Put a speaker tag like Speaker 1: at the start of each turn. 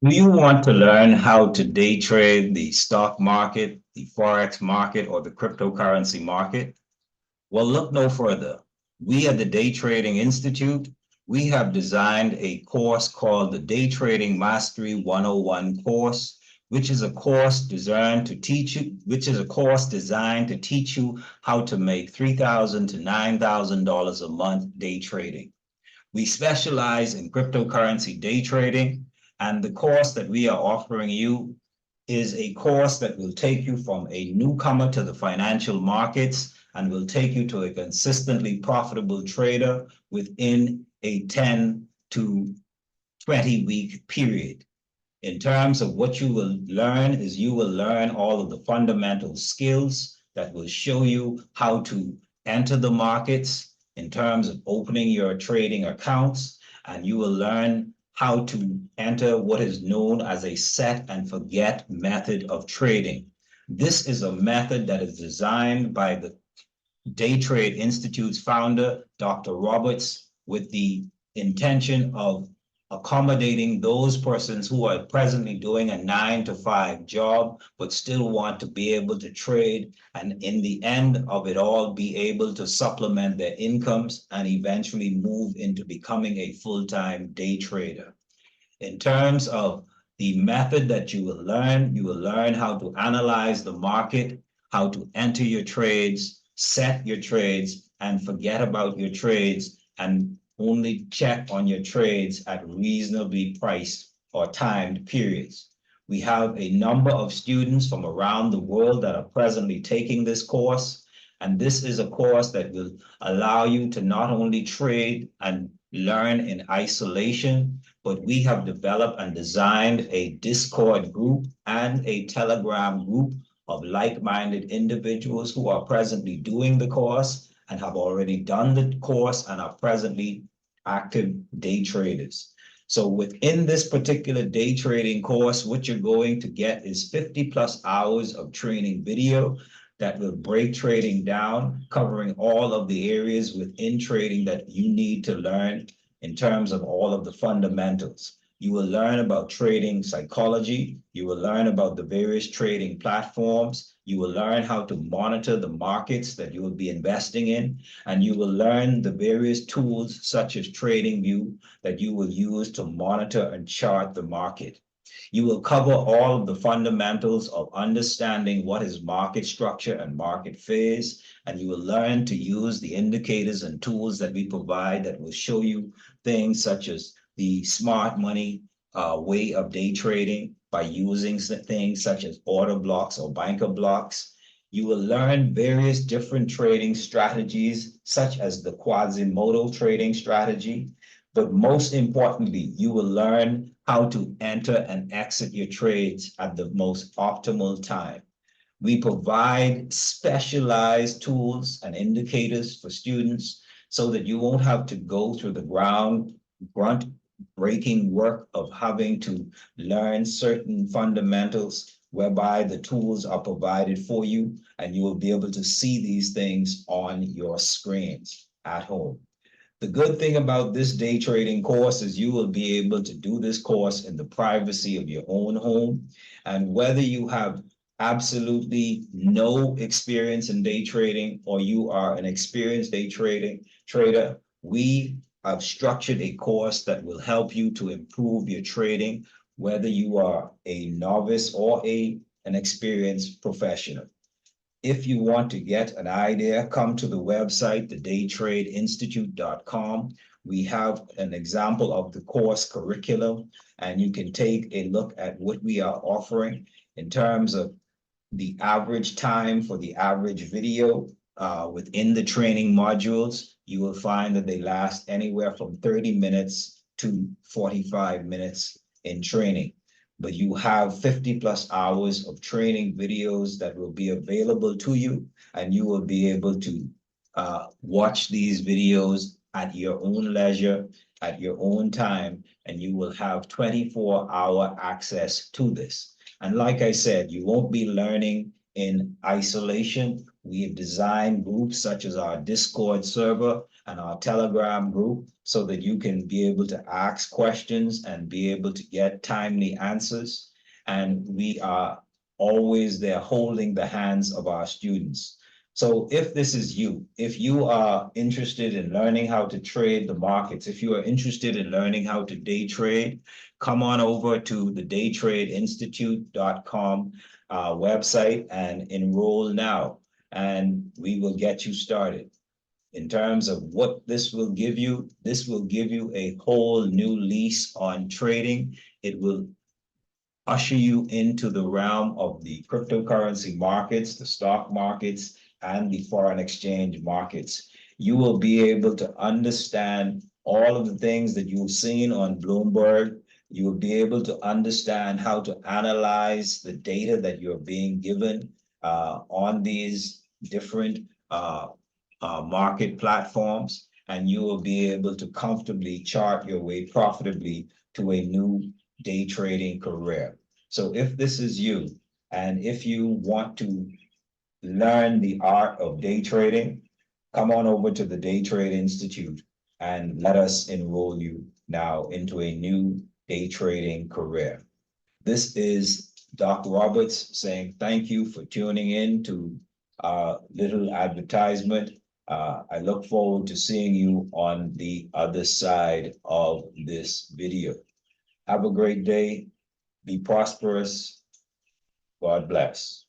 Speaker 1: Do you want to learn how to day trade the stock market, the Forex market, or the cryptocurrency market? Well, look no further. We at the Day Trading Institute, we have designed a course called the Day Trading Mastery 101 course, which is a course designed to teach you how to make $3,000 to $9,000 a month day trading. We specialize in cryptocurrency day trading, and the course that we are offering you is a course that will take you from a newcomer to the financial markets and will take you to a consistently profitable trader within a 10 to 20-week period. In terms of what you will learn is you will learn all of the fundamental skills that will show you how to enter the markets in terms of opening your trading accounts, and you will learn how to enter what is known as a set and forget method of trading. This is a method that is designed by the Day Trade Institute's founder, Dr. Roberts, with the intention of accommodating those persons who are presently doing a 9 to 5 job, but still want to be able to trade and in the end of it all, be able to supplement their incomes and eventually move into becoming a full-time day trader. In terms of the method that you will learn how to analyze the market, how to enter your trades, set your trades, and forget about your trades, and only check on your trades at reasonably priced or timed periods. We have a number of students from around the world that are presently taking this course, and this is a course that will allow you to not only trade and learn in isolation, but we have developed and designed a Discord group and a Telegram group of like-minded individuals who are presently doing the course and have already done the course and are presently active day traders. So within this particular day trading course, what you're going to get is 50 plus hours of training video that will break trading down, covering all of the areas within trading that you need to learn in terms of all of the fundamentals. You will learn about trading psychology. You will learn about the various trading platforms. You will learn how to monitor the markets that you will be investing in. And you will learn the various tools such as TradingView that you will use to monitor and chart the market. You will cover all of the fundamentals of understanding what is market structure and market phase, and you will learn to use the indicators and tools that we provide that will show you things such as the smart money way of day trading by using things such as order blocks or banker blocks. You will learn various different trading strategies, such as the Quasimodo trading strategy. But most importantly, you will learn how to enter and exit your trades at the most optimal time. We provide specialized tools and indicators for students so that you won't have to go through the grunt breaking work of having to learn certain fundamentals whereby the tools are provided for you and you will be able to see these things on your screens at home. The good thing about this day trading course is you will be able to do this course in the privacy of your own home. And whether you have absolutely no experience in day trading or you are an experienced day trading trader, we have structured a course that will help you to improve your trading, whether you are a novice or an experienced professional. If you want to get an idea, come to the website, thedaytradeinstitute.com. We have an example of the course curriculum, and you can take a look at what we are offering in terms of the average time for the average video within the training modules. You will find that they last anywhere from 30 minutes to 45 minutes in training. But you have 50 plus hours of training videos that will be available to you, and you will be able to watch these videos at your own leisure, at your own time, and you will have 24-hour access to this. And like I said, you won't be learning in isolation. We have designed groups such as our Discord server and our Telegram group so that you can be able to ask questions and be able to get timely answers. And we are always there holding the hands of our students. So if this is you, if you are interested in learning how to trade the markets, if you are interested in learning how to day trade, come on over to the daytradeinstitute.com website and enroll now, and we will get you started. In terms of what this will give you a whole new lease on trading. It will usher you into the realm of the cryptocurrency markets, the stock markets, and the foreign exchange markets. You will be able to understand all of the things that you've seen on Bloomberg. You will be able to understand how to analyze the data that you're being given on these different market platforms, and you will be able to comfortably chart your way profitably to a new day trading career. So if this is you, and if you want to learn the art of day trading, come on over to the Day Trade Institute and let us enroll you now into a new day trading career. This is Doc Roberts saying thank you for tuning in to our little advertisement. I look forward to seeing you on the other side of this video. Have a great day. Be prosperous. God bless.